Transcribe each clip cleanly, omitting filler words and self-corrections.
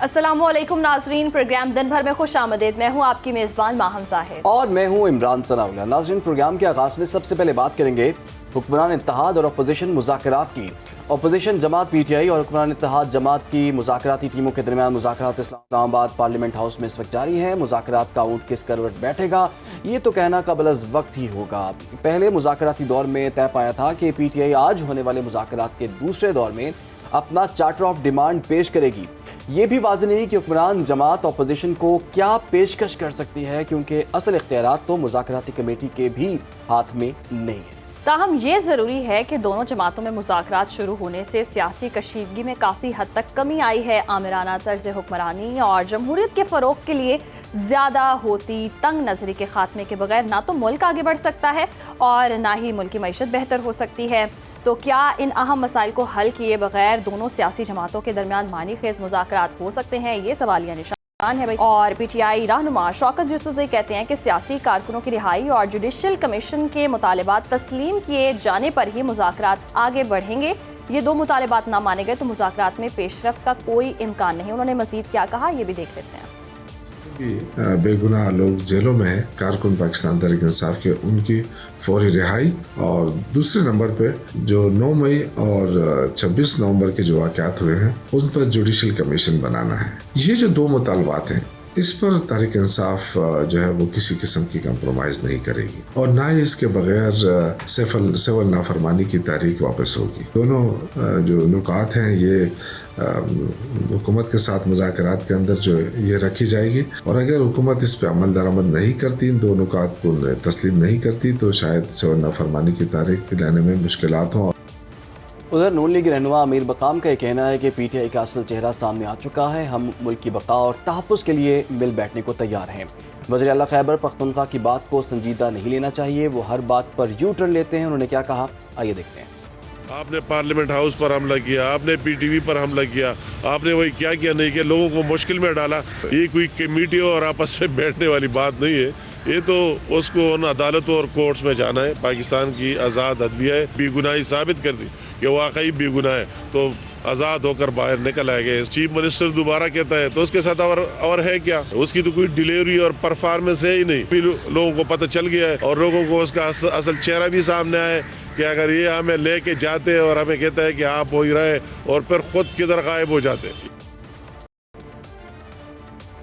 अस्सलामुअलैकुम नाजरीन, प्रोग्राम दिन भर में खुश आमदीद। मैं हूँ आपकी मेज़बान माहम ज़ाहिर और मैं हूँ इमरान सनाउल्लाह। नाजरीन, प्रोग्राम के आगाज़ में सबसे पहले बात करेंगे हुक्मरान इत्तेहाद और अपोजिशन मुज़ाकरात की। अपोजिशन जमात PTI और हुक्मरान इत्तेहाद जमात की मुज़ाकराती टीमों के दरमियान मुज़ाकरात इस्लामाबाद पार्लियामेंट हाउस में इस वक्त जारी है। मुज़ाकरात का ऊँट किस करवट बैठेगा, ये तो कहना कबल अज़ वक्त ही होगा। पहले मुज़ाकराती दौर में तय पाया था कि PTI आज होने वाले मुज़ाकरात के दूसरे दौर में अपना चार्टर ऑफ डिमांड पेश करेगी। ये भी वाज़ेह नहीं कि हुक्मरान जमात अपोजिशन को क्या पेशकश कर सकती है, क्योंकि असल इख्तियारात तो मुज़ाकराती कमेटी के भी हाथ में नहीं है। ताहम ये ज़रूरी है कि दोनों जमातों में मुज़ाकरात शुरू होने से सियासी कशीदगी में काफ़ी हद तक कमी आई है। आमिराना तर्ज हुक्मरानी और जमहूरियत के फ़रोग़ के लिए ज़्यादा होती तंग नज़री के खात्मे के बगैर ना तो मुल्क आगे बढ़ सकता है और ना ही मुल्क की मईशत बेहतर हो सकती है। तो क्या इन अहम मसाइल को हल किए बगैर दोनों सियासी जमातों के दरमियान मानी खेज मुज़ाकरात हो सकते हैं, ये सवालिया निशान है भाई। और PTI रहनुमा शौकत यूसुफ़ज़ई कहते हैं कि सियासी कारकुनों की रिहाई और जुडिशल कमीशन के मुतालबात तस्लीम किए जाने पर ही मुज़ाकरात आगे बढ़ेंगे। ये दो मुतालबात ना माने गए तो मुज़ाकरात में पेशरफ का कोई इम्कान नहीं। उन्होंने मज़ीद क्या कहा, ये भी देख लेते हैं। बेगुनाह लोग जेलों में हैं, कारकुन पाकिस्तान तहरीक इंसाफ के, उनकी फौरी रिहाई, और दूसरे नंबर पे जो 9 मई और 26 नवंबर के जो वाक़यात हुए हैं उन पर जुडिशल कमीशन बनाना है। ये जो दो मुतालबात हैं, इस पर तहरीक इंसाफ जो है वो किसी किस्म की कंप्रोमाइज़ नहीं करेगी और ना ही इसके बगैर सिविल नाफरमानी की तहरीक वापस होगी। दोनों जो नुकात हैं ये हुकूमत के साथ मुज़ाकरात के अंदर जो ये रखी जाएगी, और अगर हुकूमत इस पर अमल दरामद नहीं करती, इन दो नुकात को तस्लीम नहीं करती, तो शायद सिविल नाफरमानी की तहरीक लाने में मुश्किलात हों। उधर नून लीग रहनुमा अमीर बकाम का कहना है कि PTI का असल चेहरा सामने आ चुका है। हम मुल्क की बका और तहफ़्फ़ुज़ के लिए मिल बैठने को तैयार हैं। वज़ीर आला खैबर पख्तूनख्वा की बात को संजीदा नहीं लेना चाहिए, वो हर बात पर यू टर्न लेते हैं। उन्होंने क्या कहा, आइए देखते हैं। आपने पार्लियामेंट हाउस पर हमला किया, आपने PTV पर हमला किया, आपने वही क्या किया नहीं किया, लोगों को मुश्किल में डाला। ये कोई कमेटी और आपस में बैठने वाली बात नहीं है। ये तो उसको उन अदालतों और कोर्ट्स में जाना है। पाकिस्तान की आज़ाद अदलिया है, बेगुनाही साबित कर दी कि वाकई बेगुनाह है तो आज़ाद होकर बाहर निकल आएंगे। चीफ मिनिस्टर दोबारा कहता है तो उसके साथ और है क्या, उसकी तो कोई डिलीवरी और परफॉर्मेंस है ही नहीं। फिर लोगों को पता चल गया है और लोगों को उसका असल चेहरा भी सामने आया कि अगर ये हमें लेके जाते और हमें कहता है कि आप हो ही रहे और फिर खुद किधर गायब हो जाते।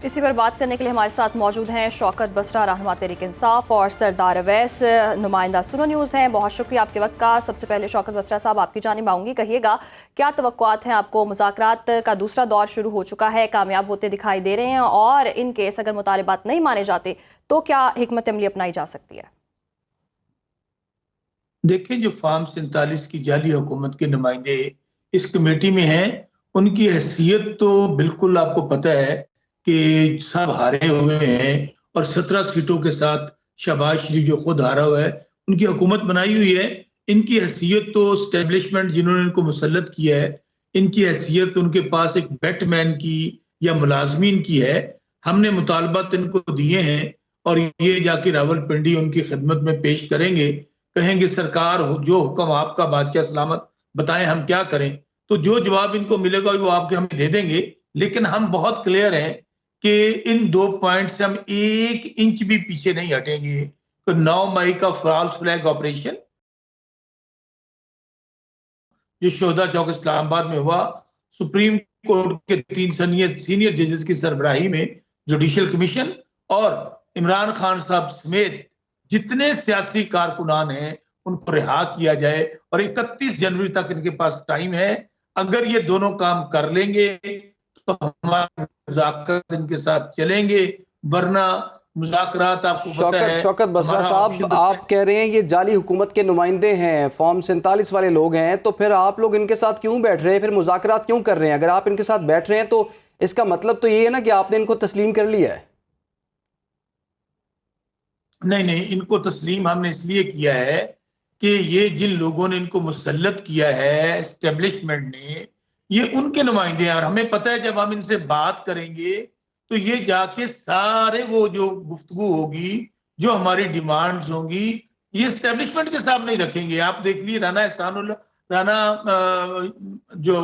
इसी पर बात करने के लिए हमारे साथ मौजूद हैं शौकत बसरा, रहनुमा तहरीक इंसाफ, और सरदार अवैस, नुमाइंदा सुनो न्यूज़ हैं। बहुत शुक्रिया आपके वक्त का। सबसे पहले शौकत बसरा साहब, आपकी जानिब आऊँगी, कहिएगा क्या तवक्कुआत हैं आपको? मुज़ाकरात का दूसरा दौर शुरू हो चुका है, कामयाब होते दिखाई दे रहे हैं, और इन केस अगर मुतालिबात नहीं माने जाते तो क्या हिकमत अमली अपनाई जा सकती है? देखिए, जो फार्म 47 की जाली हुकूमत के नुमाइंदे इस कमेटी में हैं, उनकी हैसियत तो बिल्कुल आपको पता है कि सब हारे हुए हैं, और 17 सीटों के साथ शहबाज शरीफ जो खुद हारा हुआ है, उनकी हुकूमत बनाई हुई है। इनकी हैसियत तो स्टैब्लिशमेंट जिन्होंने इनको मुसल्लत किया है, इनकी हैसियत उनके पास एक बैटमैन की या मुलाजमीन की है। हमने मुतालबात इनको दिए हैं और ये जाके रावलपिंडी उनकी खिदमत में पेश करेंगे, कहेंगे सरकार जो हुक्म आपका बादशाह सलामत, बताएं हम क्या करें। तो जो जवाब इनको मिलेगा वो आपके हमें दे देंगे। लेकिन हम बहुत क्लियर हैं कि इन 2 पॉइंट से हम 1 इंच भी पीछे नहीं हटेंगे। तो 9 मई का फॉल्स फ्लैग ऑपरेशन जो शोहदा चौक इस्लामाबाद में हुआ, सुप्रीम कोर्ट के 3 सीनियर जजेस की सरबराही में जुडिशल कमीशन और इमरान खान साहब समेत जितने सियासी कारकुनान हैं उनको रिहा किया जाए, और 31 जनवरी तक इनके पास टाइम है। अगर ये दोनों काम कर लेंगे तो हमारे मुज़ाकरात इनके साथ चलेंगे, वरना मुज़ाकरात आपको पता है। शौकत बसरा साहब, आप कह रहे हैं ये जाली हुकूमत के नुमाइंदे हैं, फॉर्म 47 वाले लोग हैं, तो फिर आप लोग इनके साथ क्यों बैठ रहे हैं, फिर मुज़ाकरात क्यों कर रहे हैं? अगर आप इनके साथ बैठ रहे हैं तो इसका मतलब तो ये है ना कि आपने इनको तस्लीम कर लिया है। नहीं, इनको तस्लीम हमने इसलिए किया है कि ये जिन लोगों ने इनको मुसल्लत किया है एस्टेब्लिशमेंट ने, ये उनके नुमाइंदे हैं, और हमें पता है जब हम इनसे बात करेंगे तो ये जाके सारे वो जो गुफ्तगू होगी, जो हमारी डिमांड्स होंगी, ये एस्टेब्लिशमेंट के सामने ही रखेंगे। आप देख लीजिए राना जो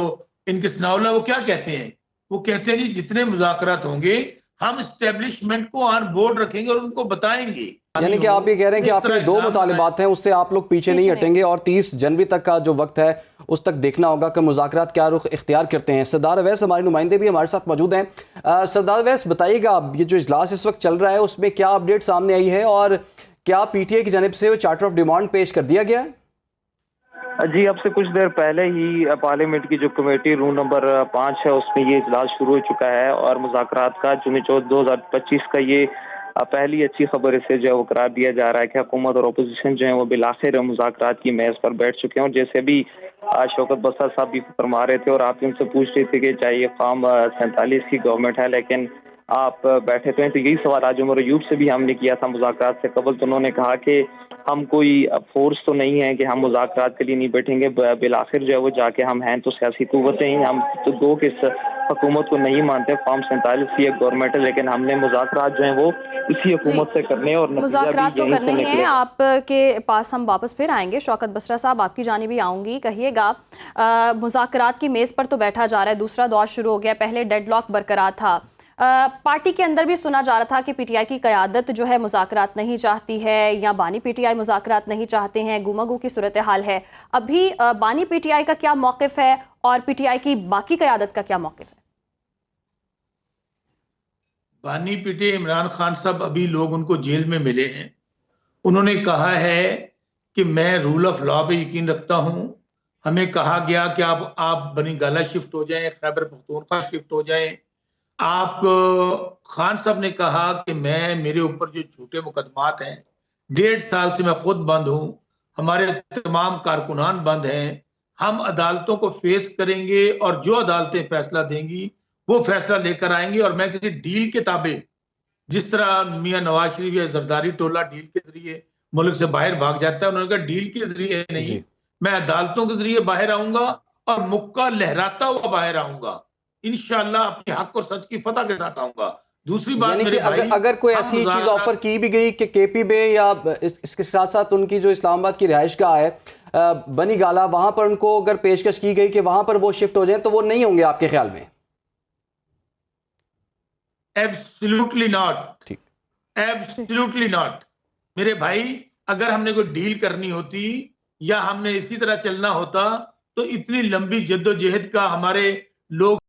इनके सनाउल्लाह वो क्या कहते हैं, वो कहते हैं जी जितने मुज़ाकरात होंगे हम एस्टेब्लिशमेंट को ऑन बोर्ड रखेंगे और उनको बताएंगे। यानी कि आप ये कह रहे हैं कि आपके दो मुतालिबात हैं, उससे आप लोग पीछे नहीं हटेंगे और 30 जनवरी तक का जो वक्त है उस तक देखना होगा कि मुज़ाकरात क्या रुख इख्तियार करते हैं। सरदार अवैस हमारे नुमाइंदे भी हमारे साथ मौजूद हैं। सरदार अवैस, बताइएगा अब ये जो इजलास इस वक्त चल रहा है उसमें क्या अपडेट सामने आई है और क्या PTI की जानिब से वो चार्टर ऑफ डिमांड पेश कर दिया गया है? जी, अब से कुछ देर पहले ही पार्लियामेंट की जो कमेटी रूम नंबर 5 है उसमें ये इजलास शुरू हो चुका है और मुज़ाकरात का जून 2025 का ये पहली अच्छी खबर इसे जो है वो करार दिया जा रहा है कि हुकूमत और अपोजिशन जो है वो बिलाखिर मुज़ाकरात की मेज़ पर बैठ चुके हैं। और जैसे भी शौकत बस्तर साहब भी फरमा रहे थे और आप उनसे पूछ रहे थे कि चाहे ये काम 47 की गवर्नमेंट है लेकिन आप बैठे तो हैं, तो यही सवाल आज उमर अयूब से भी हमने किया था मुज़ाकरात से कबल। तो उन्होंने कहा कि हम कोई फोर्स तो नहीं है कि हम मुज़ाकरात के लिए नहीं बैठेंगे, बिलाखिर जो है वो जाके हम हैं तो सियासी कुव्वतें ही, हम तो दो के हुकूमत को नहीं मानते। फॉर्म 47 की एक गवर्नमेंट है लेकिन हमने मुज़ाकरात जो हैं वो इसी हुकूमत से करने और मुज़ाकरात तो करने हैं। आपके पास हम वापस फिर आएंगे। शौकत बसरा साहब, आपकी जानिब भी आऊँगी। कहिएगा, मुज़ाकरात की मेज़ पर तो बैठा जा रहा है, दूसरा दौर शुरू हो गया, पहले डेडलॉक बरकरार था। पार्टी के अंदर भी सुना जा रहा था कि PTI की क़यादत जो है मुज़ाकरात नहीं चाहती है या बानी PTI मुज़ाकरात नहीं चाहते हैं, गुमागू की सूरत हाल है। अभी बानी PTI का क्या मौक़िफ़ है और PTI की बाकी क़यादत का क्या मौक़िफ़ है? बानी PTI इमरान खान साहब, अभी लोग उनको जेल में मिले हैं। उन्होंने कहा है कि मैं रूल ऑफ लॉ पे यकीन रखता हूँ। हमें कहा गया कि आप बनी गाला शिफ्ट हो जाएं, खैबर पख्तूनख्वा शिफ्ट हो जाएं। आप खान साहब ने कहा कि मेरे ऊपर जो झूठे मुकदमात हैं, 1.5 साल से मैं खुद बंद हूं, हमारे तमाम कारकुनान बंद हैं, हम अदालतों को फेस करेंगे और जो अदालतें फैसला देंगी वो फैसला लेकर आएंगे। और मैं किसी डील के ताबे, जिस तरह मियां नवाज शरीफ या जरदारी टोला डील के जरिए मुल्क से बाहर भाग जाता है, उन्होंने कहा डील के जरिए नहीं, मैं अदालतों के जरिए बाहर आऊंगा और मुक्का लहराता हुआ बाहर आऊंगा। इंशाअल्लाह अपने हक और सच की फतह के साथ आऊंगा। दूसरी बात, यानी कि अगर कोई ऐसी चीज ऑफर की भी गई कि KP बे या इसके साथ साथ उनकी जो इस्लामाबाद की रिहाइश गाह है बनी गाला, वहां पर उनको अगर पेशकश की गई कि वहां पर वो शिफ्ट हो जाए तो वो नहीं होंगे आपके ख्याल में? एब्सोल्युटली नॉट, एब्सोल्युटली नॉट मेरे भाई। अगर हमने कोई डील करनी होती या हमने इसी तरह चलना होता तो इतनी लंबी जद्दोजहद का हमारे लोग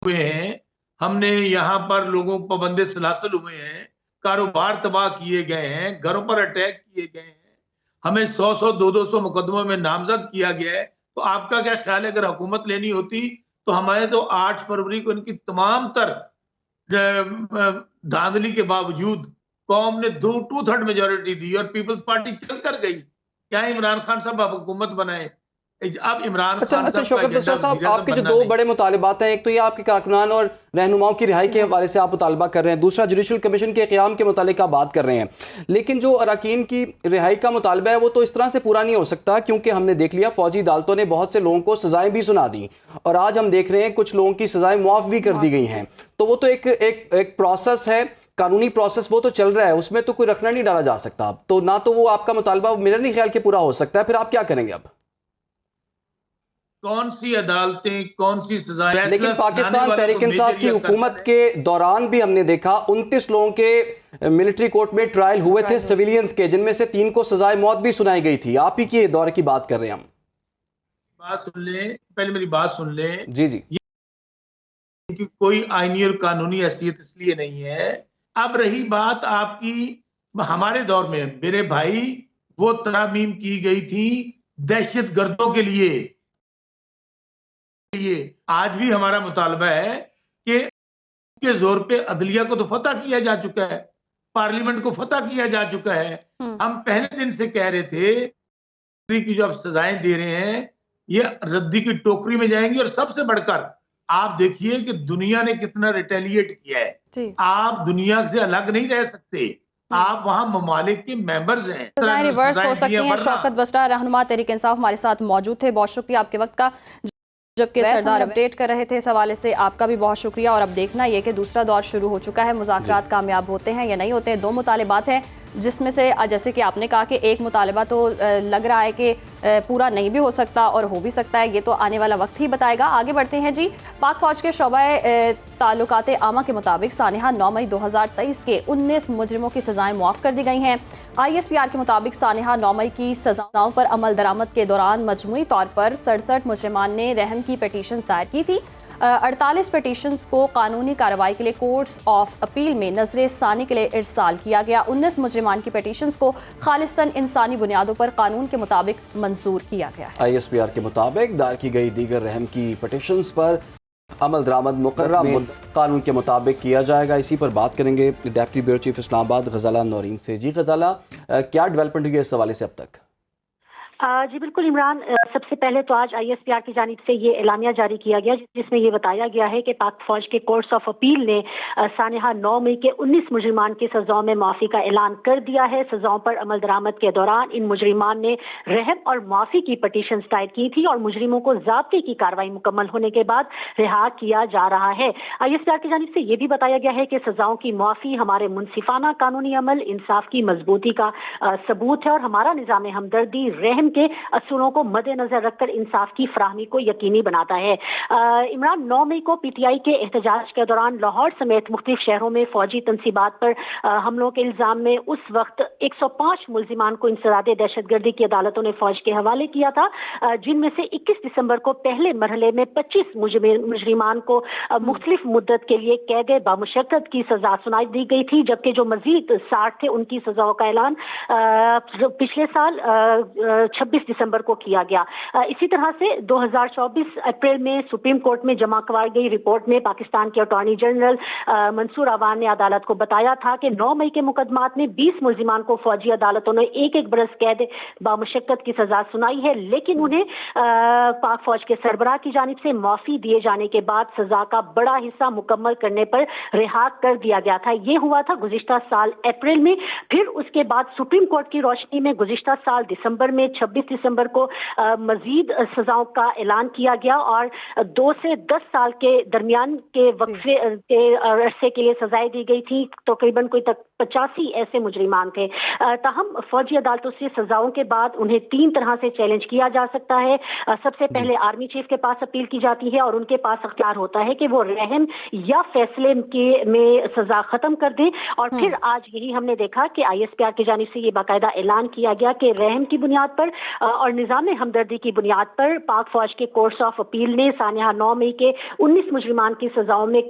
हुए हैं, हमने यहाँ पर लोगों को पाबंदे सलासल हुए हैं, कारोबार तबाह किए गए हैं, घरों पर अटैक किए गए हैं, हमें 100-100, 200 मुकदमों में नामजद किया गया है। तो आपका क्या ख्याल है, अगर हुकूमत लेनी होती तो हमारे तो 8 फरवरी को इनकी तमाम तर धांधली के बावजूद कौम ने 2/3 मेजोरिटी दी और पीपल्स पार्टी चल कर गई। क्या इमरान खान साहब आप हुकूमत बनाए? अब इमरान अच्छा शौकत बसरा साहब, आपके जो दो बड़े मुतालिबात हैं, एक तो ये आपके कारकुनान और रहनुमाओं की रिहाई के हवाले से आप मुतालबा कर रहे हैं, दूसरा जुडिशल कमीशन के क़याम के मुतालिक आप बात कर रहे हैं। लेकिन जो अरकान की रिहाई का मुतालबा है वो तो इस तरह से पूरा नहीं हो सकता, क्योंकि हमने देख लिया फौजी अदालतों ने बहुत से लोगों को सजाएं भी सुना दी और आज हम देख रहे हैं कुछ लोगों की सजाएं मुआफ़ भी कर दी गई हैं। तो वो तो एक प्रोसेस है, कानूनी प्रोसेस वो तो चल रहा है, उसमें तो कोई रखना नहीं डाला जा सकता। तो ना तो वो आपका मुतालबा मेरा नहीं ख्याल के पूरा हो सकता है, फिर आप क्या करेंगे? अब कौन सी अदालतें, कौन सी सजाएं? लेकिन पाकिस्तान तहरीक इंसाफ की हुकूमत के दौरान भी हमने देखा 29 लोगों के मिलिट्री कोर्ट में ट्रायल हुए थे सिविलियंस के, जिनमें से 3 को सजाए मौत भी सुनाई गई थी। आप ही के दौर की बात कर रहे हैं हम। बात सुन लें, पहले मेरी बात सुन लें। जी कि कोई आईनी और कानूनी हैसियत इसलिए नहीं है। अब रही बात आपकी, हमारे दौर में मेरे भाई वो तरामीम की गई थी दहशत गर्दों के लिए। आज भी हमारा मुतालबा है कि के जोर पे अदलिया को तो फतह किया जा चुका है, पार्लियामेंट को फतह किया जा चुका है। हम पहले दिन से कह रहे थे कि जो आप सजाएं दे रहे हैं ये रद्दी की टोकरी में जाएंगी। और सबसे बढ़कर आप देखिए कि दुनिया ने कितना रिटेलिएट किया है। आप दुनिया से अलग नहीं रह सकते, आप वहां ममालिक के मेंबर्स हैं। सजाएं रिवर्स हो सकती हैं। शौकत बसरा, रहनुमा तहरीक इंसाफ, हमारे साथ मौजूद थे। बहुत शुक्रिया आपके वक्त का। जबकि सरदार अपडेट कर रहे थे इस हवाले से, आपका भी बहुत शुक्रिया। और अब देखना ये कि दूसरा दौर शुरू हो चुका है, मुज़ाकरात कामयाब होते हैं या नहीं होते हैं। 2 मुतालिबात हैं जिसमें से जैसे कि आपने कहा कि एक मुतालिबा तो लग रहा है कि पूरा नहीं भी हो सकता और हो भी सकता है, ये तो आने वाला वक्त ही बताएगा। आगे बढ़ते हैं जी। पाक फौज के शोबा ताल्लुकात आमा के मुताबिक सानिहा 9 मई 2023 के 19 मुजरिमों की सजाएं मुआफ कर दी गई हैं। ISPR के मुताबिक सानिहा 9 मई की सजाओं पर अमल दरामद के दौरान मजमूई तौर पर 67 मुजरिमान ने रहम की पिटीशंस दायर की थी। 48 पिटीशंस को कानूनी कार्रवाई के लिए कोर्ट्स ऑफ अपील में नजर सानी के लिए इरसाल किया गया। 19 मुजरिमान की पिटीशंस को खालिस्तन इंसानी बुनियादों पर कानून के मुताबिक मंजूर किया गया है। ISPR के मुताबिक दायर की गई दीगर रहम की पिटीशंस पर अमल दरामद मुकर्रर कानून के मुताबिक किया जाएगा। इसी पर बात करेंगे डेप्टी ब्यूरो चीफ इस्लामाबाद गजाला नौरीन से। जी गजाला, क्या डेवलपमेंट हुई है इस हवाले से अब तक? जी बिल्कुल इमरान, सबसे पहले तो आज ISPR की जानिब से ये एलामिया जारी किया गया जिसमें ये बताया गया है कि पाक फौज के कोर्ट्स ऑफ अपील ने सानिहा 9 मई के 19 मुजरिमान की सजाओं में माफ़ी का ऐलान कर दिया है। सजाओं पर अमल दरामद के दौरान इन मुजरिमान ने रहम और माफ़ी की पटिशन दायर की थी और मुजरिमों को ज़ाब्ते की कार्रवाई मुकम्मल होने के बाद रिहा किया जा रहा है। ISPR की जानिब से ये भी बताया गया है कि सजाओं की माफ़ी हमारे मुनसिफाना कानूनी अमल, इंसाफ की मजबूती का सबूत है और हमारा निज़ाम हमदर्दी रहम के असूलों को मद्देनजर रखकर इंसाफ की फराहमी को यकीनी बनाता है। इमरान, 9 मई को PTI के एहतजाज के दौरान लाहौर समेत मुख्तलिफ शहरों में फौजी तनसीबात पर हमलों के इल्जाम में उस वक्त 105 मुल्जिमान को इंसदादे दहशतगर्दी की अदालतों ने फौज के हवाले किया था, जिनमें से 21 दिसंबर को पहले मरहले में 25 मुजरिमान को मुख्तलिफ मुद्दत के लिए कैद बामुशक्कत की सजा सुनाई दी गई थी, जबकि जो मजीद 60 थे उनकी सजाओं का ऐलान पिछले साल 26 दिसंबर को किया गया। इसी तरह से 2024 अप्रैल में सुप्रीम कोर्ट में जमा करवाई गई रिपोर्ट में पाकिस्तान के अटॉर्नी जनरल मंसूर अवान ने अदालत को बताया था कि 9 मई के मुकदमात में 20 मुल्जिमान को फौजी अदालतों ने एक बरस कैद बामुशक्कत की सजा सुनाई है, लेकिन उन्हें पाक फौज के सरबराह की जानिब से माफी दिए जाने के बाद सजा का बड़ा हिस्सा मुकम्मल करने पर रिहा कर दिया गया था। ये हुआ था गुज़िश्ता साल अप्रैल में। फिर उसके बाद सुप्रीम कोर्ट की रोशनी में गुज़िश्ता साल दिसंबर में 26 दिसंबर को मजीद सजाओं का ऐलान किया गया और 2 से 10 साल के दरमियान के वक्फे के अरसे के लिए सजाएं दी गई थी। तकरीबन कोई 85 ऐसे मुजरिमान थे। ताहम फौजी अदालतों से सजाओं के बाद उन्हें 3 तरह से चैलेंज किया जा सकता है। सबसे पहले आर्मी चीफ के पास अपील की जाती है और उनके पास अख्तियार होता है कि वो रहम या फैसले में सजा खत्म कर दें। और फिर आज यही हमने देखा कि ISPR की जानिब से ये बाकायदा ऐलान किया गया कि रहम की बुनियाद पर और निज़ाम हमदर्दी की बुनियाद पर पाक फौज के कोर्ट्स ऑफ अपील ने सानिहा 9 मई के 19 मुजरिमान की सजाओं में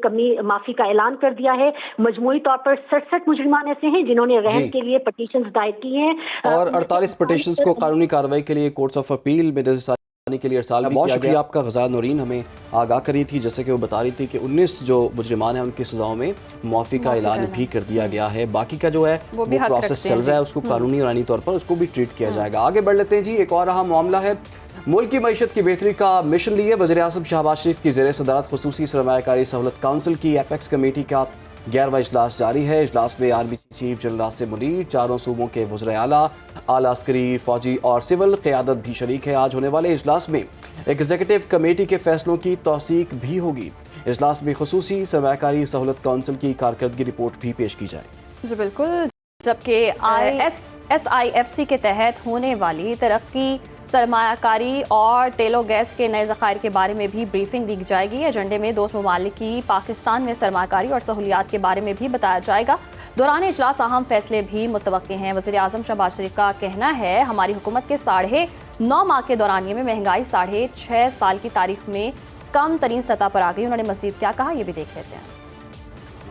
माफी का ऐलान कर दिया है। मजमूई तौर पर 67 मुजरिमान ऐसे हैं जिन्होंने रहम के लिए पटिशंस दायर की हैं और 48 पटिशंस को कानूनी कार्रवाई के लिए कोर्ट्स ऑफ अपील में के लिए इरसाल भी बहुत शुक्रिया आपका। गजाला नौरीन हमें आगाह करी थी, जैसे कि वो बता रही थी कि 19 जो मुजरिमान हैं उनकी सजाओं में माफ़ी का ऐलान भी कर दिया गया है। बाकी का जो है वो प्रोसेस चल रहा है, उसको कानूनी और आईनी तौर पर उसको भी ट्रीट किया जाएगा। आगे बढ़ लेते हैं जी। एक और अहम मामला है, मुल्क की मईशत की बेहतरी का मिशन लिए वज़ीर आज़म शहबाज शरीफ की ज़ेर सदारत खुसूसी सरमायाकारी सहूलत काउंसिल की एपेक्स कमेटी का 11वां इजलास जारी है। इजलास में army chief general Asim Munir, चारों सूबों के वज़ीर आला, आला अस्करी, फौजी और सिविल क़यादत भी शरीक है। आज होने वाले इजलास में एग्जीक्यूटिव कमेटी के फैसलों की तौसीक भी होगी। इजलास में खुसूसी सरमायाकारी सहूलत काउंसिल की कारकर्दगी रिपोर्ट भी पेश की जाए। जी बिल्कुल। जबकि SIFC के तहत होने वाली तरक्की, सरमायाकारी और तेलो गैस के नए ज़खायर के बारे में भी ब्रीफिंग दी जाएगी। एजेंडे में दोस्त ममालिक की पाकिस्तान में सरमायाकारी और सहूलियात के बारे में भी बताया जाएगा। दौरान इजलास अहम फैसले भी मुतवक्के हैं। वज़ीर आज़म शहबाज शरीफ का कहना है हमारी हुकूमत के 9.5 माह के दौरान में महंगाई 6.5 साल की तारीख में कम तरीन सतह पर आ गई। उन्होंने मज़ीद क्या कहा ये भी देख लेते हैं।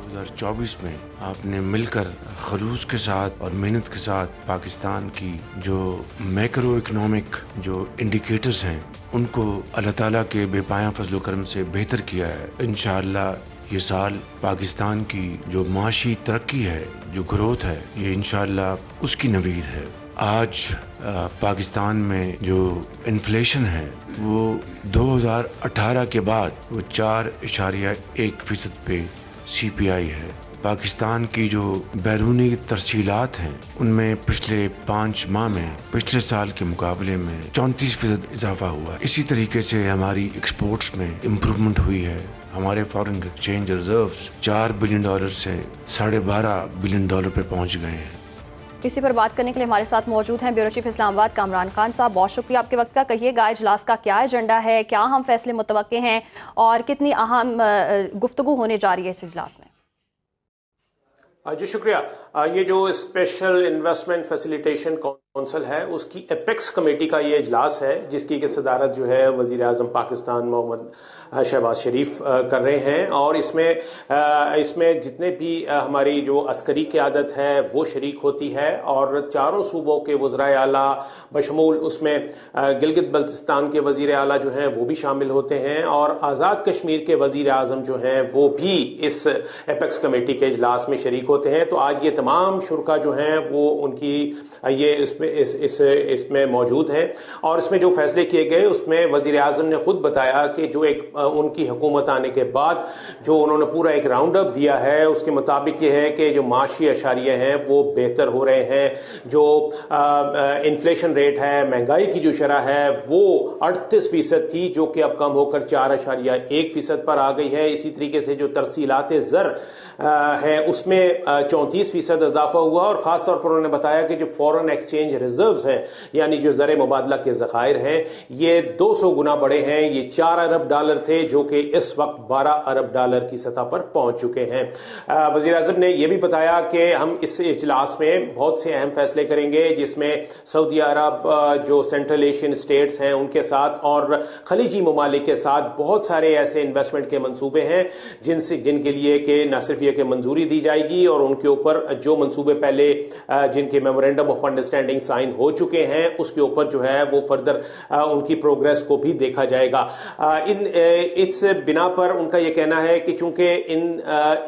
2024 में आपने मिलकर खलूस के साथ और मेहनत के साथ पाकिस्तान की जो मैक्रो इकनॉमिक जो इंडिकेटर्स हैं उनको अल्लाह ताला के बेपाया फजल करम से बेहतर किया है। इंशाअल्लाह ये साल पाकिस्तान की जो माशी तरक्की है, जो ग्रोथ है, ये इंशाअल्लाह उसकी नवीद है। आज पाकिस्तान में जो इन्फ्लेशन है वो 2018 के बाद वो 4.1% पे CPI है। पाकिस्तान की जो बैरूनी तरसीलात हैं उनमें पिछले 5 माह में पिछले साल के मुकाबले में 34% इजाफा हुआ। इसी तरीके से हमारी एक्सपोर्ट्स में इम्प्रूवमेंट हुई है। हमारे फॉरेन एक्सचेंज रिजर्व्स $4 बिलियन से $12.5 बिलियन पे पहुंच गए हैं। इसी पर बात करने के लिए हमारे साथ मौजूद हैं ब्यूरो चीफ इस्लामाबाद कामरान खान साहब। बहुत शुक्रिया आपके वक्त का। कहिएगा इजलास का क्या एजेंडा है, क्या अहम फैसले मुतवक्के हैं और कितनी अहम गुफ्तगू होने जा रही है इस इजलास में? जी शुक्रिया। ये जो स्पेशल इन्वेस्टमेंट फैसिलिटेशन कौंसिल है उसकी एपेक्स कमेटी का ये इजलास है, जिसकी की सदारत जो है वज़ीर आज़म पाकिस्तान मोहम्मद शहबाज शरीफ कर रहे हैं। और इसमें जितने भी हमारी जो अस्करी क़यादत है वो शरीक होती है और चारों सूबों के वज़राए आला बशमूल उसमें गिलगित बल्तिस्तान के वज़ीर आला जो हैं वो भी शामिल होते हैं और आज़ाद कश्मीर के वज़ीर आज़म जो हैं वो भी इस एपेक्स कमेटी के इजलास में शरीक होते हैं। तो आज ये तमाम शुरा जो हैं वो उनकी ये इसमें मौजूद हैं और इसमें जो फैसले किए गए उसमें वज़ीर आज़म ने खुद बताया कि जो एक उनकी हुकूमत आने के बाद जो उन्होंने पूरा एक राउंड अप दिया है उसके मुताबिक ये है कि जो माशी अशारिये हैं वो बेहतर हो रहे हैं। जो इन्फ्लेशन रेट है, महंगाई की जो शरह है वो 38% थी जो कि अब कम होकर 4.1% पर आ गई है। इसी तरीके से जो तरसीलात ज़र है उसमें 34% इजाफा हुआ और ख़ास तौर पर उन्होंने बताया कि जो फॉरेन एक्सचेंज रिजर्व्स हैं यानी जो ज़र मुबादला के ज़खायर हैं ये 200 गुना बढ़े हैं। ये 4 अरब डॉलर थे जो कि इस वक्त 12 अरब डॉलर की सतह पर पहुंच चुके हैं। वज़ीर आज़म ने यह भी बताया कि हम इस इजलास में बहुत से अहम फैसले करेंगे जिसमें सऊदी अरब जो सेंट्रल एशियन स्टेट्स हैं उनके साथ और खलीजी ममालिक के साथ बहुत सारे ऐसे इन्वेस्टमेंट के मंसूबे हैं जिनके लिए कि न सिर्फ ये कि मंजूरी दी जाएगी और उनके ऊपर जो मंसूबे पहले जिनके मेमोरेंडम ऑफ अंडरस्टैंडिंग साइन हो चुके हैं उसके ऊपर जो है वो फर्दर उनकी प्रोग्रेस को भी देखा जाएगा। इस बिना पर उनका यह कहना है कि चूंकि इन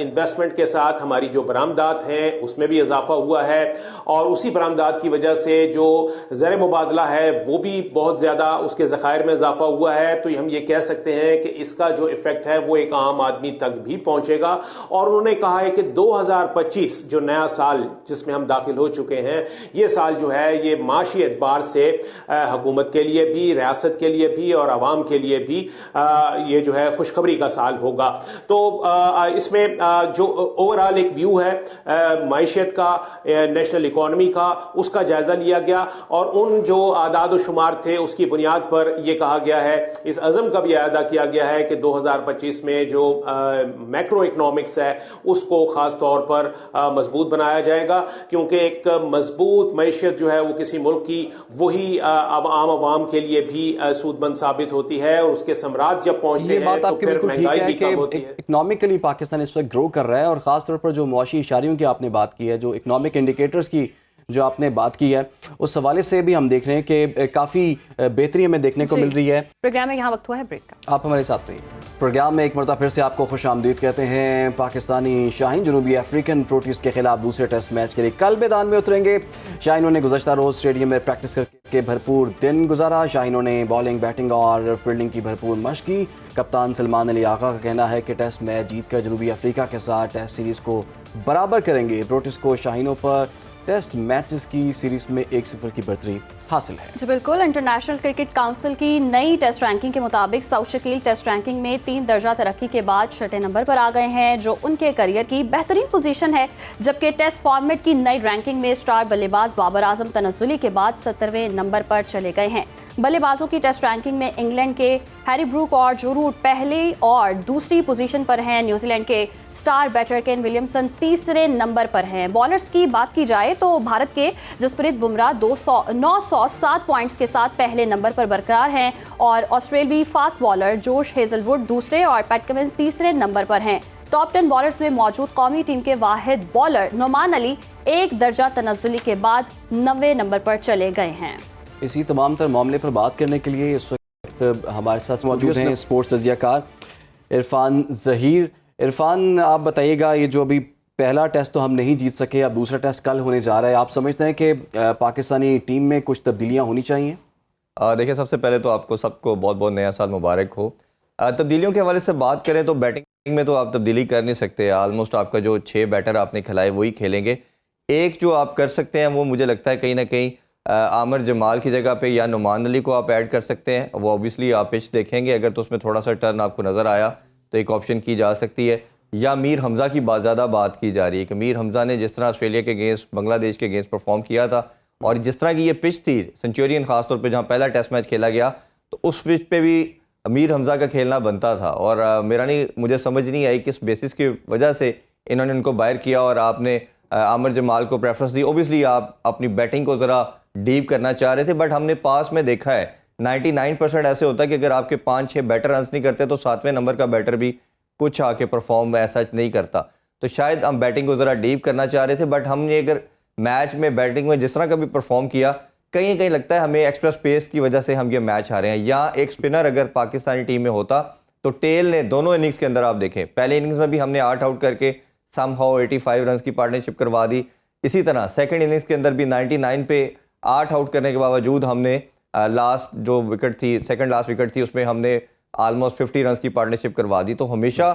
इन्वेस्टमेंट के साथ हमारी जो बरामदात हैं उसमें भी इजाफा हुआ है और उसी बरामदात की वजह से जो ज़र मुबादला है वो भी बहुत ज्यादा उसके ज़खायर में इजाफा हुआ है। तो हम ये कह सकते हैं कि इसका जो इफेक्ट है वो एक आम आदमी तक भी पहुंचेगा। और उन्होंने कहा है कि 2025 जो नया साल जिसमें हम दाखिल हो चुके हैं ये साल जो है ये माशी एतबार से हुकूमत के लिए भी, रियासत के लिए भी और आवाम के लिए भी ये जो है खुशखबरी का साल होगा। तो इसमें जो ओवरऑल एक व्यू है माइशत का, नेशनल इकोनॉमी का, उसका जायजा लिया गया और उन जो आदाद शुमार थे उसकी बुनियाद पर यह कहा गया है, इस अज़म का भी अदा किया गया है कि 2025 में जो मैक्रो इकोनॉमिक्स है उसको खास तौर पर मजबूत बनाया जाएगा क्योंकि एक मजबूत मैशियत जो है वो किसी मुल्क की वही अब आम आवाम के लिए भी सूदमंद साबित होती है और उसके सम्राट जब पहुंचते हैं तो फिर महंगाई भी कम होती है। इकोनॉमिकली पाकिस्तान इस वक्त ग्रो कर रहा है और ख़ास तौर पर जो मुआशी इशारियों की आपने बात की है, जो इकोनॉमिक इंडिकेटर्स की जो आपने बात की है, उस हवाले से भी हम देख रहे हैं कि काफ़ी बेहतरी हमें देखने को मिल रही है। प्रोग्राम में यहाँ वक्त हुआ है ब्रेक का, आप हमारे साथ रहिए। प्रोग्राम में एक मरतबा फिर से आपको खुश आमदीद कहते हैं। पाकिस्तानी शाहीन जनूबी अफ्रीकन प्रोटीज के खिलाफ दूसरे टेस्ट मैच के लिए कल मैदान में उतरेंगे। शाहीनों ने गुज़श्ता रोज़ स्टेडियम में प्रैक्टिस करके भरपूर दिन गुजारा। शाहीनों ने बॉलिंग, बैटिंग और फील्डिंग की भरपूर मशक की। कप्तान सलमान अली आगा का कहना है कि टेस्ट मैच जीतकर जनूबी अफ्रीका के साथ टेस्ट सीरीज़ को बराबर करेंगे। प्रोटीज को शाहीनों पर टेस्ट मैचेस की सीरीज में 1-0 की बढ़तरी हासिल है। जी बिल्कुल। इंटरनेशनल क्रिकेट काउंसिल की नई टेस्ट रैंकिंग के मुताबिक साउथ शकील टेस्ट रैंकिंग में 3 दर्जा तरक्की के बाद 6ठे नंबर पर आ गए हैं, जो उनके करियर की बेहतरीन पोजीशन है। जबकि टेस्ट फॉर्मेट की नई रैंकिंग में स्टार बल्लेबाज बाबर आजम तनज़्ज़ुली के बाद 17वें नंबर पर चले गए हैं। बल्लेबाजों की टेस्ट रैंकिंग में इंग्लैंड के हैरी ब्रूक और जो रूट पहली और दूसरी पोजीशन पर हैं। न्यूजीलैंड के स्टार बैटर केन विलियमसन तीसरे नंबर पर हैं। बॉलर्स की बात की जाए तो भारत के जसप्रीत बुमराह 907 पॉइंट्स के साथ पहले नंबर पर बरकरार हैं और ऑस्ट्रेलियाई फास्ट बॉलर जोश हेजलवुड दूसरे और पैट कमिंस तीसरे नंबर पर हैं। टॉप 10 बॉलर्स में मौजूद कौमी टीम के वाहिद बॉलर नुमान अली 1 दर्जा तनज़्ज़ुली के बाद 90वें नंबर पर चले गए हैं। इसी तमाम तर मामले पर बात करने के लिए इस वक्त हमारे साथ मौजूद हैं स्पोर्ट्स तजियाकार इरफान ज़हीर। इरफान, आप बताइएगा, ये जो अभी पहला टेस्ट तो हम नहीं जीत सके, अब दूसरा टेस्ट कल होने जा रहा है, आप समझते हैं कि पाकिस्तानी टीम में कुछ तब्दीलियां होनी चाहिए? देखिए, सबसे पहले तो आपको सबको बहुत बहुत नया साल मुबारक हो। तब्दीलियों के हवाले से बात करें तो बैटिंग में तो आप तब्दीली कर नहीं सकते। ऑलमोस्ट आपका जो 6 बैटर आपने खिलाए वही खेलेंगे। एक जो आप कर सकते हैं वो मुझे लगता है कहीं ना कहीं आमिर जमाल की जगह पे या नुमान अली को आप ऐड कर सकते हैं। वो ऑब्वियसली आप पिच देखेंगे, अगर तो उसमें थोड़ा सा टर्न आपको नज़र आया तो एक ऑप्शन की जा सकती है। या मीर हमज़ा की ज़्यादा बात की जा रही है कि मीर हमज़ा ने जिस तरह ऑस्ट्रेलिया के अगेंस्ट, बांग्लादेश के अगेंस्ट परफॉर्म किया था और जिस तरह की ये पिच थी सेंचुरियन खासतौर पे जहाँ पहला टेस्ट मैच खेला गया, तो उस पिच पे भी मीर हमज़ा का खेलना बनता था। और मेरा नहीं, मुझे समझ नहीं आई किस बेसिस की वजह से इन्होंने उनको बाहर किया और आपने आमिर जमाल को प्रेफरेंस दी। ओबियसली आप अपनी बैटिंग को ज़रा डीप करना चाह रहे थे, बट हमने पास में देखा है 99% ऐसे होता है कि अगर आपके 5-6 बैटर रन नहीं करते तो 7वें नंबर का बैटर भी कुछ आके परफॉर्म ऐसा नहीं करता। तो शायद हम बैटिंग को ज़रा डीप करना चाह रहे थे, बट हमने अगर मैच में बैटिंग में जिस तरह का भी परफॉर्म किया, कहीं कहीं लगता है हमें एक्स्ट्रा स्पेस की वजह से हम ये मैच हारे हैं। या एक स्पिनर अगर पाकिस्तानी टीम में होता तो टेल ने दोनों इनिंग्स के अंदर आप देखें, पहले इनिंग्स में भी हमने 8 आउट करके समहाउ 85 रन की पार्टनरशिप करवा दी। इसी तरह सेकंड इनिंग्स के अंदर भी 99 पे 8 आउट करने के बावजूद हमने लास्ट जो विकेट थी, सेकंड लास्ट विकेट थी, उसमें हमने ऑलमोस्ट 50 रन की पार्टनरशिप करवा दी। तो हमेशा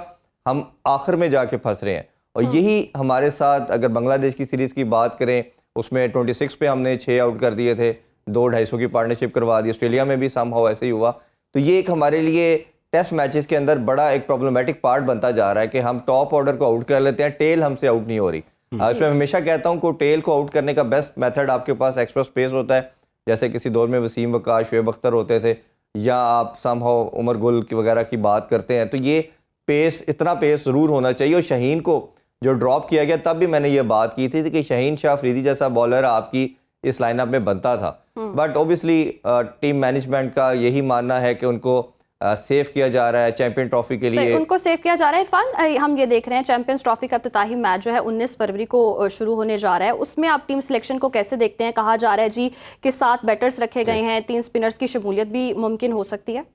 हम आखिर में जाके फंस रहे हैं और यही हमारे साथ, अगर बांग्लादेश की सीरीज़ की बात करें उसमें 26 पे हमने 6 आउट कर दिए थे, 2-250 की पार्टनरशिप करवा दी। ऑस्ट्रेलिया में भी समहाउ ऐसे ही हुआ। तो ये एक हमारे लिए टेस्ट मैचेस के अंदर बड़ा एक प्रॉब्लमेटिक पार्ट बनता जा रहा है कि हम टॉप ऑर्डर को आउट कर लेते हैं, टेल हमसे आउट नहीं हो रही। इसमें हमेशा कहता हूँ कि टेल को आउट करने का बेस्ट मेथड आपके पास एक्स्ट्रा स्पेस होता है, जैसे किसी दौर में वसीम वकार, शुएब अख्तर होते थे, या आप समहाउ उमर गुल की वगैरह की बात करते हैं। तो ये पेस, इतना पेस ज़रूर होना चाहिए। और शाहीन को जो ड्रॉप किया गया, तब भी मैंने ये बात की थी कि शाहीन शाह अफरीदी जैसा बॉलर आपकी इस लाइनअप में बनता था, बट ओबियसली टीम मैनेजमेंट का यही मानना है कि उनको सेव किया जा रहा है चैंपियन ट्रॉफी के लिए। उनको सेव किया जा रहा है। इरफान, हम ये देख रहे हैं चैंपियंस ट्रॉफी का इफ्तिताही मैच जो है 19 फरवरी को शुरू होने जा रहा है, उसमें आप टीम सिलेक्शन को कैसे देखते हैं? कहा जा रहा है जी कि 7 बैटर्स रखे गए हैं, 3 स्पिनर्स की शमूलियत भी मुमकिन हो सकती है।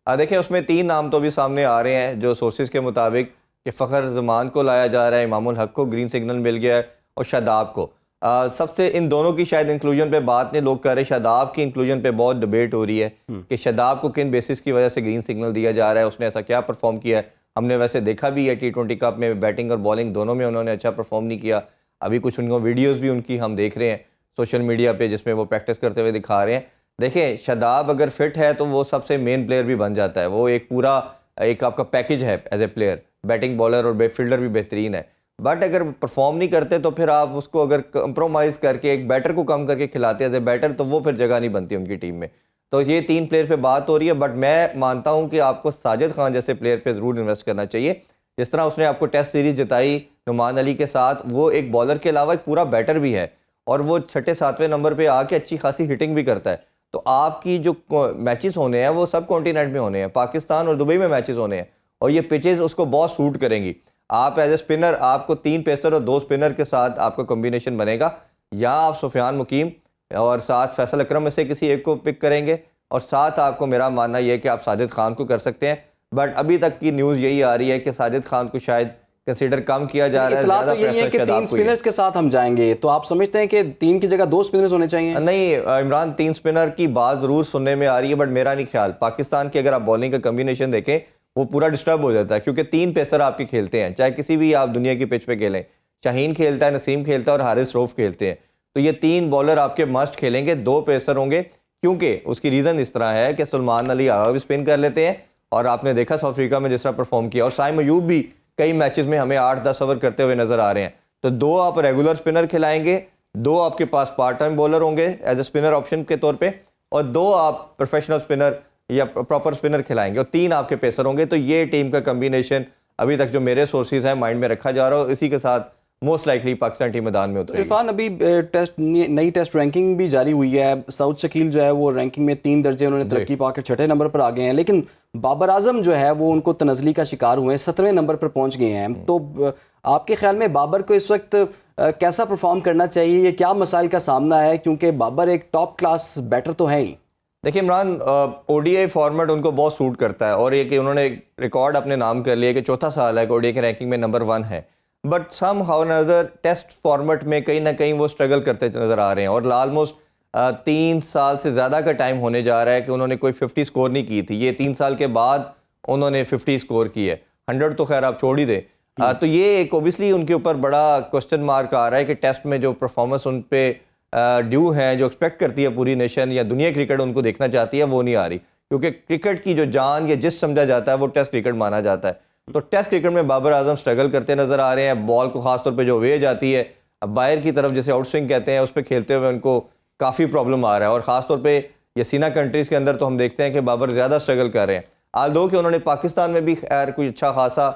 देखिए, उसमें 3 नाम तो भी सामने आ रहे हैं जो सोर्सेज के मुताबिक, कि फ़खर जमान को लाया जा रहा है, इमामुल हक को ग्रीन सिग्नल मिल गया है, और शादाब को। सबसे इन दोनों की शायद इंक्लूजन पे बात नहीं लोग कर रहे, शादाब की इंक्लूजन पे बहुत डिबेट हो रही है कि शादाब को किन बेसिस की वजह से ग्रीन सिग्नल दिया जा रहा है, उसने ऐसा क्या परफॉर्म किया है। हमने वैसे देखा भी है T20 कप में बैटिंग और बॉलिंग दोनों में उन्होंने अच्छा परफॉर्म नहीं किया। अभी कुछ उनको वीडियोज़ भी उनकी हम देख रहे हैं सोशल मीडिया पर, जिसमें वो प्रैक्टिस करते हुए दिखा रहे हैं। देखें, शादाब अगर फिट है तो वो सबसे मेन प्लेयर भी बन जाता है, वो एक पूरा एक आपका पैकेज है as a player, batting bowler और फील्डर भी बेहतरीन है। बट अगर परफॉर्म नहीं करते तो फिर आप उसको अगर कंप्रोमाइज़ करके एक बैटर को कम करके खिलाते हैं एज ए बैटर, तो वो फिर जगह नहीं बनती उनकी टीम में। तो ये 3 प्लेयर पे बात हो रही है, बट मैं मानता हूँ कि आपको साजिद खान जैसे प्लेयर पे ज़रूर इन्वेस्ट करना चाहिए। जिस तरह उसने आपको टेस्ट सीरीज जिताई नुमान अली के साथ, वो एक बॉलर के अलावा एक पूरा बैटर भी है और वो 6-7वें नंबर पर आके अच्छी खासी हिटिंग भी करता है। तो आपकी जो मैचेस होने हैं वो सब कॉन्टिनेंट में होने हैं, पाकिस्तान और दुबई में मैचेस होने हैं, और ये पिचेस उसको बहुत सूट करेंगी। आप एज ए स्पिनर, आपको 3 पेसर और 2 स्पिनर के साथ आपका कॉम्बिनेशन बनेगा, या आप सुफियान मुकीम और साथ फैसल अकरम में से किसी एक को पिक करेंगे, और साथ आपको मेरा मानना यह है कि आप साजिद खान को कर सकते हैं। बट अभी तक की न्यूज़ यही आ रही है कि साजिद खान को शायद कंसीडर कम किया जा रहा है। इतला तो यही है कि 3 स्पिनर्स के साथ हम जाएंगे, तो आप समझते हैं कि 3 की जगह 2 स्पिनर्स होने चाहिए? नहीं इमरान, 3 स्पिनर की बात ज़रूर सुनने में आ रही है, बट मेरा नहीं ख्याल। पाकिस्तान की अगर आप बॉलिंग का कम्बिनेशन देखें वो पूरा डिस्टर्ब हो जाता है, क्योंकि 3 पेसर आपके खेलते हैं, चाहे किसी भी आप दुनिया की पिच पे खेलें। शाहीन खेलता है, नसीम खेलता है और हारिस रऊफ खेलते हैं। तो ये 3 बॉलर आपके मस्ट खेलेंगे, 2 पेसर होंगे, क्योंकि उसकी रीज़न इस तरह है कि सलमान अली आगा भी स्पिन कर लेते हैं, और आपने देखा साउथ अफ्रीका में जिस तरह परफॉर्म किया, और साइम अयूब भी कई मैचेस में हमें 8-10 ओवर करते हुए नजर आ रहे हैं। तो 2 आप रेगुलर स्पिनर खिलाएंगे, 2 आपके पास पार्ट टाइम बॉलर होंगे एज ए स्पिनर ऑप्शन के तौर पे, और 2 आप प्रोफेशनल स्पिनर या प्रॉपर स्पिनर खिलाएंगे, और 3 आपके पेसर होंगे। तो ये टीम का कम्बिनेशन अभी तक जो मेरे सोर्सेज हैं माइंड में रखा जा रहा है, इसी के साथ मोस्ट लाइकली पाकिस्तान टीम मैदान में उतरेगी। इरफान, अभी नई टेस्ट रैंकिंग भी जारी हुई है। सऊद शकील जो है वो रैंकिंग में 3 दर्जे उन्होंने तरक्की पाकर 6ठे नंबर पर आ गए हैं, लेकिन बाबर आजम जो है वो उनको तनज़ली का शिकार हुए हैं, 17वें नंबर पर पहुंच गए हैं। तो आपके ख्याल में बाबर को इस वक्त कैसा परफॉर्म करना चाहिए? ये क्या मसाइल का सामना है, क्योंकि बाबर एक टॉप क्लास बैटर तो है ही। देखिए इमरान, ओडीआई फॉर्मेट उनको बहुत सूट करता है, और ये कि उन्होंने रिकॉर्ड अपने नाम कर लिया कि चौथा साल है कि ओडीआई के रैंकिंग में नंबर 1 है। बट सम हाउ नदर टेस्ट फॉर्मेट में कहीं ना कहीं वो स्ट्रगल करते नज़र आ रहे हैं, और ऑलमोस्ट 3 साल से ज़्यादा का टाइम होने जा रहा है कि उन्होंने कोई 50 स्कोर नहीं की थी। ये 3 साल के बाद उन्होंने 50 स्कोर की है, 100 तो खैर आप छोड़ ही दें। तो ये एक ओबियसली उनके ऊपर बड़ा क्वेश्चन मार्क आ रहा है कि टेस्ट में जो परफॉर्मेंस उन पर ड्यू है, जो एक्सपेक्ट करती है पूरी नेशन या दुनिया क्रिकेट उनको देखना चाहती है, वो नहीं आ रही, क्योंकि क्रिकेट की जो जान या जिस समझा जाता है वो टेस्ट क्रिकेट माना जाता है। तो टेस्ट क्रिकेट में बाबर आजम स्ट्रगल करते नज़र आ रहे हैं। बॉल को खासतौर पे जो वे जाती है बाहर की तरफ, जैसे आउट स्विंग कहते हैं, उस पर खेलते हुए उनको काफ़ी प्रॉब्लम आ रहा है। और ख़ासतौर पे यसीना कंट्रीज़ के अंदर तो हम देखते हैं कि बाबर ज़्यादा स्ट्रगल कर रहे हैं। आल्दो कि उन्होंने पाकिस्तान में भी खैर कुछ अच्छा खासा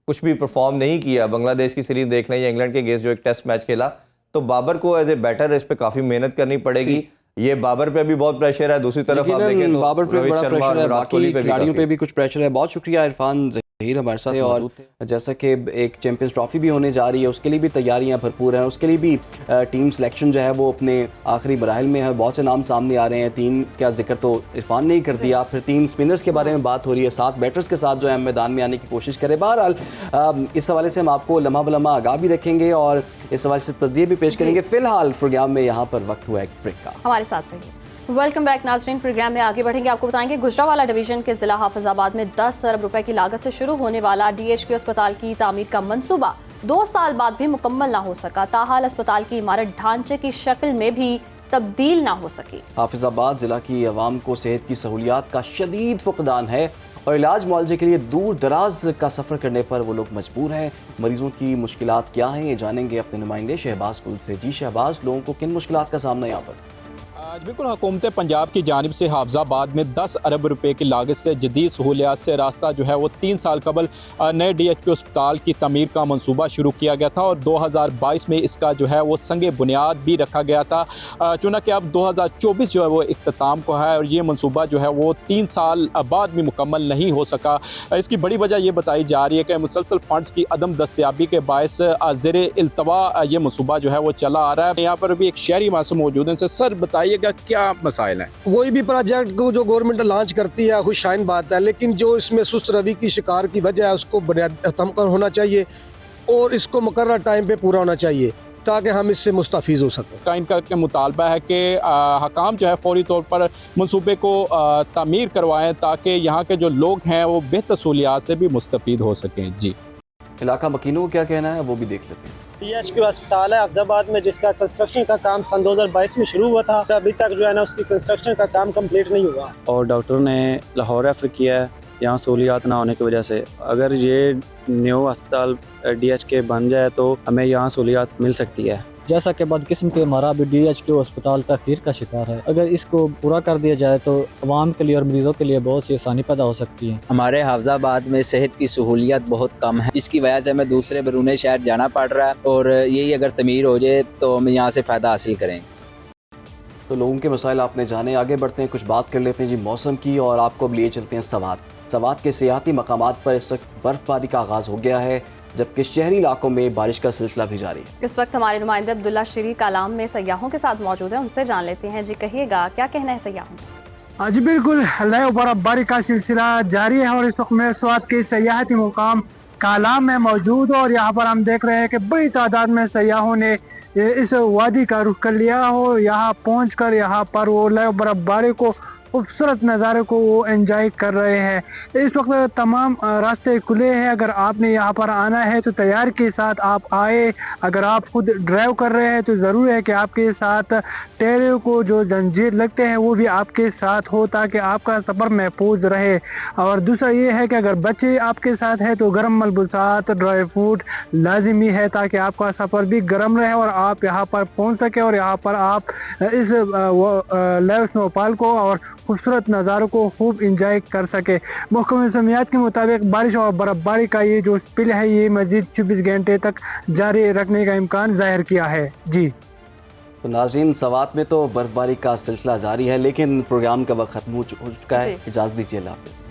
कुछ भी परफॉर्म नहीं किया। बांग्लादेश की सीरीज़ देख लें या इंग्लैंड के अगेंस्ट जो एक टेस्ट मैच खेला, तो बाबर को एज ए बैटर इस पर काफ़ी मेहनत करनी पड़ेगी। ये बाबर पे भी बहुत प्रेशर है। दूसरी तरफ आप देखें तो बाबर पे बड़ा प्रेशर है, बाकी खिलाड़ियों पे भी भी कुछ प्रेशर है। बहुत शुक्रिया इरफान ज़हीर हमारे साथ मौजूद थे। जैसा कि एक चैंपियंस ट्रॉफी भी होने जा रही है, उसके लिए भी तैयारियां भरपूर हैं। उसके लिए भी टीम सिलेक्शन जो है वो अपने आखिरी मराहिल में है। बहुत से नाम सामने आ रहे हैं। 3 का जिक्र तो इरफान ने ही कर दिया। फिर 3 स्पिनर्स के बारे में बात हो रही है, 7 बैटर्स के साथ जो है मैदान में आने की कोशिश करें। बहरहाल इस हवाले से हम आपको लम्हा बलम्हा आगाह भी रखेंगे और इस हवाले से तज्ज़िये भी पेश करेंगे। फिलहाल प्रोग्राम में यहाँ पर वक्त हुआ एक ब्रेक का। हमारे साथ रहिए। वेलकम बैक नाज़रीन। प्रोग्राम में आगे बढ़ेंगे, आपको बताएंगे गुजरांवाला डिवीजन के जिला हाफिजाबाद में 10 अरब रुपए की लागत से शुरू होने वाला DHQ अस्पताल की तामीर का मंसूबा 2 साल बाद भी मुकम्मल ना हो सका। ताहाल अस्पताल की इमारत ढांचे की शक्ल में भी तब्दील ना हो सकी। हाफिजाबाद जिला की आवाम को सेहत की सहूलियात का शदीद फुकदान है और इलाज मुआवजे के लिए दूर दराज का सफ़र करने पर वो लोग मजबूर हैं। मरीजों की मुश्किलात क्या हैं, ये जानेंगे अपने नुमाइंदे शहबाज कुल से। जी शहबाज, लोगों को किन मुश्किलात का सामना यहाँ पर? बिल्कुल, हुकूमत पंजाब की जानिब से हाफिजाबाद में 10 अरब रुपए की लागत से जदीद सहूलियात से रास्ता जो है वो 3 साल कबल नए DHQ अस्पताल की तमीर का मंसूबा शुरू किया गया था और 2022 में इसका जो है वो संगे बुनियाद भी रखा गया था। चुनांकि अब 2024 जो है वो इख्तिताम को है और ये मंसूबा जो है वो 3 साल बाद भी मुकम्मल नहीं हो सका। इसकी बड़ी वजह ये बताई जा रही है कि मुसलसल फ़ंड्स की अदम दस्तयाबी के बायस ज़ेरे इल्तवा ये मंसूबा जो है वो चला आ रहा है। यहाँ पर भी एक शहरी मासूम मौजूद हैं। सर बताइए क्या मसाइल हैं? कोई भी प्रोजेक्ट को जो गवर्नमेंट लॉन्च करती है खुशाइन बात है, लेकिन जो इसमें सुस्त रवि की शिकार की वजह है उसको बुनियाद खत्म होना चाहिए और इसको मुकर्रर टाइम पे पूरा होना चाहिए ताकि हम इससे मुस्तफीज़ हो सकें। इनका मुतालबा है कि हकाम जो है फौरी तौर पर मंसूबे को तामीर करवाएं ताकि यहाँ के जो लोग हैं वो बेहतर सहूलियात से भी मुस्तफीद हो सकें। जी, इलाका मकीनों को क्या कहना है वो भी देख लेते हैं। DHQ अस्पताल है हाफिजाबाद में, जिसका कंस्ट्रक्शन का काम सन 2022 में शुरू हुआ था। अभी तक जो है ना उसकी कंस्ट्रक्शन का काम कंप्लीट नहीं हुआ और डॉक्टर ने लाहौर रेफर किया है यहाँ सहूलियात ना होने की वजह से। अगर ये न्यू अस्पताल DHK बन जाए तो हमें यहाँ सहूलियात मिल सकती है। जैसा कि बदकिस्मती हमारा अभी DHQ अस्पताल तखीर का शिकार है। अगर इसको पूरा कर दिया जाए तो अवाम के लिए और मरीजों के लिए बहुत सी आसानी पैदा हो सकती है। हमारे हाफिजाबाद में सेहत की सहूलियत बहुत कम है, इसकी वजह से हमें दूसरे बैरून शहर जाना पड़ रहा है और यही अगर तमीर हो जाए तो हम यहाँ से फ़ायदा हासिल करेंगे। तो लोगों के मसाइल आपने जाने, आगे बढ़ते हैं, कुछ बात कर लेते हैं जी मौसम की। और आपको अब लिए चलते हैं सवात के सियाती मकामात पर इस वक्त बर्फबारी का आगाज़ हो गया है, जबकि शहरी इलाकों में बारिश का सिलसिला भी जारी है। इस वक्त हमारे नुमाइंदे अब्दुल्ला शरीक कालाम में सयाहों के साथ मौजूद हैं, उनसे जान लेते हैं। जी कहिएगा, क्या कहना है सयाहों? हाँ जी बिल्कुल, बर्फबारी का सिलसिला जारी है और इस वक्त मैं स्वात के सयाहती मुकाम कालाम में मौजूद और यहाँ पर हम देख रहे हैं कि बड़ी तादाद में सयाहों ने इस वादी का रुख कर लिया हो। यहाँ पहुँच कर यहाँ पर वो बर्फबारी को खूबसूरत नज़ारे को वो एंजॉय कर रहे हैं। इस वक्त तमाम रास्ते खुले हैं। अगर आपने यहाँ पर आना है तो तैयार के साथ आप आए। अगर आप खुद ड्राइव कर रहे हैं तो ज़रूर है कि आपके साथ टेरे को जो जंजीर लगते हैं वो भी आपके साथ हो ताकि आपका सफ़र महफूज रहे। और दूसरा ये है कि अगर बच्चे आपके साथ हैं तो गर्म मलबूसात, ड्राई फ्रूट लाजिमी है ताकि आपका सफ़र भी गर्म रहे और आप यहाँ पर पहुँच सके और यहाँ पर आप इस लाइव स्नोफॉल को और खूबसूरत नज़ारों को खूब इंजॉय कर सके। महकमा मौसमियात के मुताबिक बारिश और बर्फबारी का ये जो स्पिल है ये मज़ीद 24 घंटे तक जारी रखने का इम्कान जाहिर किया है। जी तो नाज़रीन, सवात में तो बर्फबारी का सिलसिला जारी है, लेकिन प्रोग्राम का वक्त खत्म हो चुका है। इजाज़त दीजिए, अल्लाह हाफ़िज़।